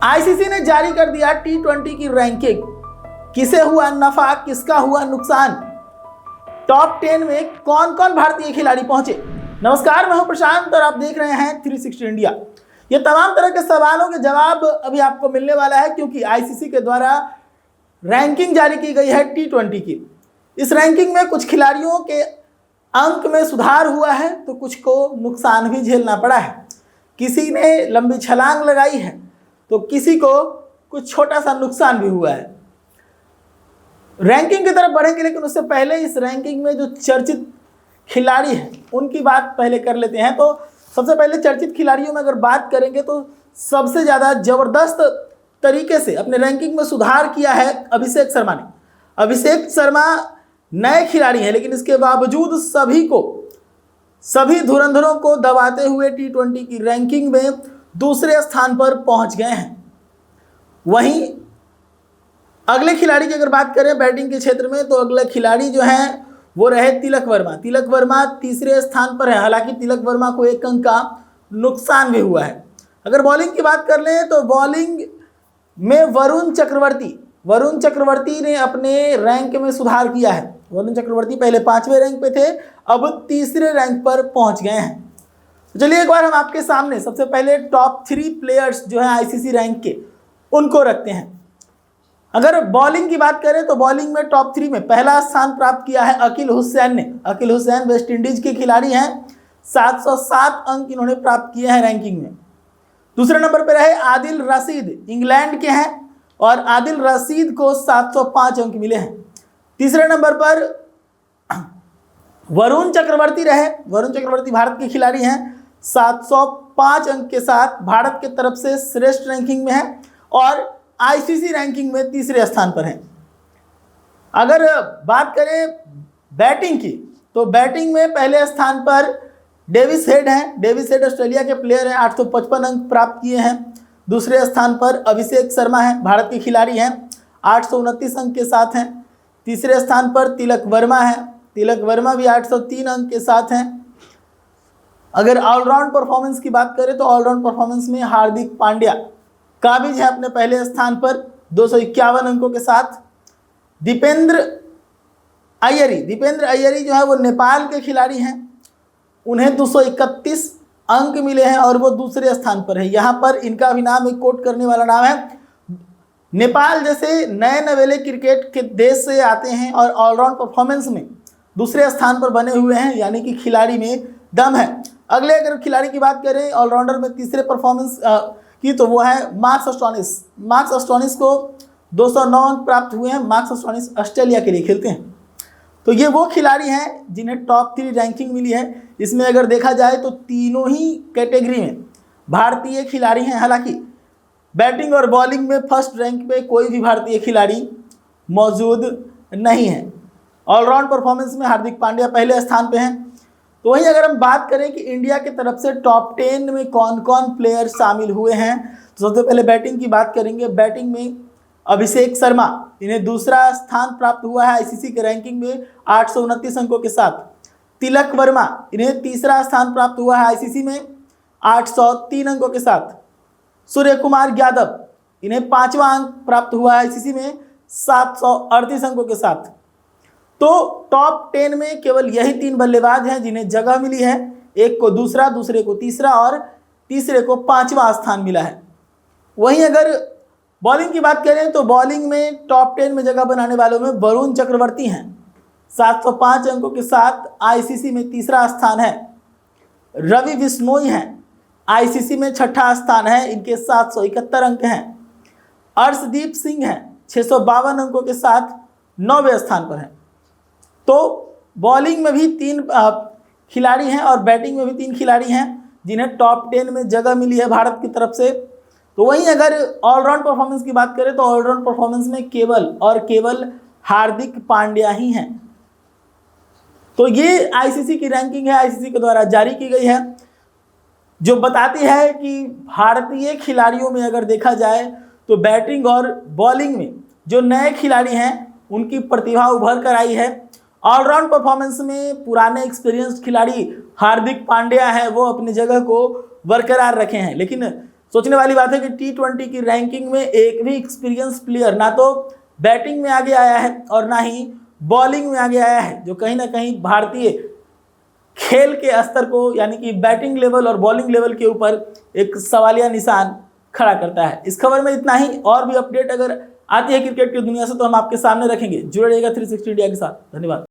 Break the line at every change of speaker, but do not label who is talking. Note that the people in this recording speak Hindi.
आईसीसी ने जारी कर दिया T20 की रैंकिंग। किसे हुआ नफा, किसका हुआ नुकसान, टॉप 10 में कौन कौन भारतीय खिलाड़ी पहुंचे। नमस्कार, मैं हूं प्रशांत और आप देख रहे हैं 360 इंडिया। ये तमाम तरह के सवालों के जवाब अभी आपको मिलने वाला है, क्योंकि आईसीसी के द्वारा रैंकिंग जारी की गई है T20 की। इस रैंकिंग में कुछ खिलाड़ियों के अंक में सुधार हुआ है तो कुछ को नुकसान भी झेलना पड़ा है। किसी ने लंबी छलांग लगाई है तो किसी को कुछ छोटा सा नुकसान भी हुआ है। रैंकिंग की तरफ बढ़ेंगे, लेकिन उससे पहले इस रैंकिंग में जो चर्चित खिलाड़ी हैं उनकी बात पहले कर लेते हैं। तो सबसे पहले चर्चित खिलाड़ियों में अगर बात करेंगे तो सबसे ज़्यादा ज़बरदस्त तरीके से अपने रैंकिंग में सुधार किया है अभिषेक शर्मा ने। अभिषेक शर्मा नए खिलाड़ी हैं, लेकिन इसके बावजूद सभी धुरंधरों को दबाते हुए T20 की रैंकिंग में दूसरे स्थान पर पहुंच गए हैं। वहीं अगले खिलाड़ी की अगर बात करें बैटिंग के क्षेत्र में, तो अगले खिलाड़ी जो हैं वो रहे तिलक वर्मा। तिलक वर्मा तीसरे स्थान पर है, हालांकि तिलक वर्मा को 1 अंक का नुकसान भी हुआ है। अगर बॉलिंग की बात कर लें तो बॉलिंग में वरुण चक्रवर्ती ने अपने रैंक में सुधार किया है। वरुण चक्रवर्ती पहले 5वें रैंक पे थे, अब तीसरे रैंक पर पहुंच गए हैं। तो चलिए एक बार हम आपके सामने सबसे पहले टॉप 3 प्लेयर्स जो है आईसीसी रैंक के उनको रखते हैं। अगर बॉलिंग की बात करें तो बॉलिंग में टॉप 3 में पहला स्थान प्राप्त किया है अकील हुसैन ने। अकील हुसैन वेस्ट इंडीज के खिलाड़ी हैं, 707 अंक इन्होंने प्राप्त किए हैं रैंकिंग में। दूसरे नंबर पर रहे आदिल रशीद, इंग्लैंड के हैं और आदिल रशीद को 705 अंक मिले हैं। तीसरे नंबर पर वरुण चक्रवर्ती रहे। वरुण चक्रवर्ती भारत के खिलाड़ी हैं, 705 अंक के साथ भारत की तरफ से श्रेष्ठ रैंकिंग में है और आईसीसी रैंकिंग में तीसरे स्थान पर हैं। अगर बात करें बैटिंग की तो बैटिंग में पहले स्थान पर डेविस हेड हैं। डेविस हेड ऑस्ट्रेलिया के प्लेयर हैं, 855 अंक प्राप्त किए हैं। दूसरे स्थान पर अभिषेक शर्मा हैं, भारत के खिलाड़ी हैं, 829 अंक के साथ हैं। तीसरे स्थान पर तिलक वर्मा हैं, तिलक वर्मा भी 803 अंक के साथ हैं। अगर ऑलराउंड परफॉर्मेंस की बात करें तो ऑलराउंड परफॉर्मेंस में हार्दिक पांड्या काबिज है अपने पहले स्थान पर 251 अंकों के साथ। दीपेंद्र अय्यरी जो है वो नेपाल के खिलाड़ी हैं, उन्हें 231 अंक मिले हैं और वो दूसरे स्थान पर है। यहाँ पर इनका भी नाम एक कोट करने वाला नाम है। नेपाल जैसे नए नवेले क्रिकेट के देश से आते हैं और ऑलराउंड परफॉर्मेंस में दूसरे स्थान पर बने हुए हैं, यानी कि खिलाड़ी में दम है। अगले अगर खिलाड़ी की बात करें ऑलराउंडर में तीसरे परफॉर्मेंस की तो वो है मार्कस अस्टोनिस को 209 अंक प्राप्त हुए हैं। मार्कस अस्टोनिस ऑस्ट्रेलिया के लिए खेलते हैं। तो ये वो खिलाड़ी हैं जिन्हें टॉप 3 रैंकिंग मिली है। इसमें अगर देखा जाए तो तीनों ही कैटेगरी में भारतीय खिलाड़ी हैं। हालांकि बैटिंग और बॉलिंग में फर्स्ट रैंक पे कोई भी भारतीय खिलाड़ी मौजूद नहीं है। ऑलराउंड परफॉर्मेंस में हार्दिक पांड्या पहले स्थान पे हैं। तो वहीं अगर हम बात करें कि इंडिया की तरफ से टॉप 10 में कौन कौन प्लेयर शामिल हुए हैं, तो सबसे पहले बैटिंग की बात करेंगे। बैटिंग में अभिषेक शर्मा, इन्हें दूसरा स्थान प्राप्त हुआ है आईसीसी के रैंकिंग में 829 अंकों के साथ। तिलक वर्मा, इन्हें तीसरा स्थान प्राप्त हुआ है आईसीसी में 803 अंकों के साथ। सूर्य कुमार यादव, इन्हें 5वां अंक प्राप्त हुआ है आईसीसी में 738 अंकों के साथ। तो टॉप 10 में केवल यही 3 बल्लेबाज हैं जिन्हें जगह मिली है। एक को दूसरा, दूसरे को तीसरा और तीसरे को 5वां स्थान मिला है। वहीं अगर बॉलिंग की बात करें तो बॉलिंग में टॉप 10 में जगह बनाने वालों में वरुण चक्रवर्ती हैं, 705 अंकों के साथ आईसीसी में तीसरा स्थान है। रवि बिश्नोई हैं, आईसीसी में 6ठा स्थान है, इनके 771 अंक हैं। अर्शदीप सिंह हैं, 652 अंकों के साथ 9वें स्थान पर हैं। तो बॉलिंग में भी 3 खिलाड़ी हैं और बैटिंग में भी 3 खिलाड़ी हैं जिन्हें टॉप 10 में जगह मिली है भारत की तरफ से। तो वहीं अगर ऑलराउंड परफॉर्मेंस की बात करें तो ऑलराउंड परफॉर्मेंस में केवल हार्दिक पांड्या ही हैं। तो ये आईसीसी की रैंकिंग है, आईसीसी के द्वारा जारी की गई है, जो बताती है कि भारतीय खिलाड़ियों में अगर देखा जाए तो बैटिंग और बॉलिंग में जो नए खिलाड़ी हैं उनकी प्रतिभा उभर कर आई है। ऑलराउंड परफॉर्मेंस में पुराने एक्सपीरियंस्ड खिलाड़ी हार्दिक पांड्या हैं, वो अपनी जगह को बरकरार रखे हैं, लेकिन सोचने वाली बात है कि T20 की रैंकिंग में एक भी एक्सपीरियंस प्लेयर ना तो बैटिंग में आगे आया है और ना ही बॉलिंग में आगे आया है, जो कहीं ना कहीं भारतीय खेल के स्तर को यानी कि बैटिंग लेवल और बॉलिंग लेवल के ऊपर एक सवालिया निशान खड़ा करता है। इस खबर में इतना ही। और भी अपडेट अगर आती है क्रिकेट की दुनिया से तो हम आपके सामने रखेंगे। जुड़े रहिएगा 360 इंडिया के साथ। धन्यवाद।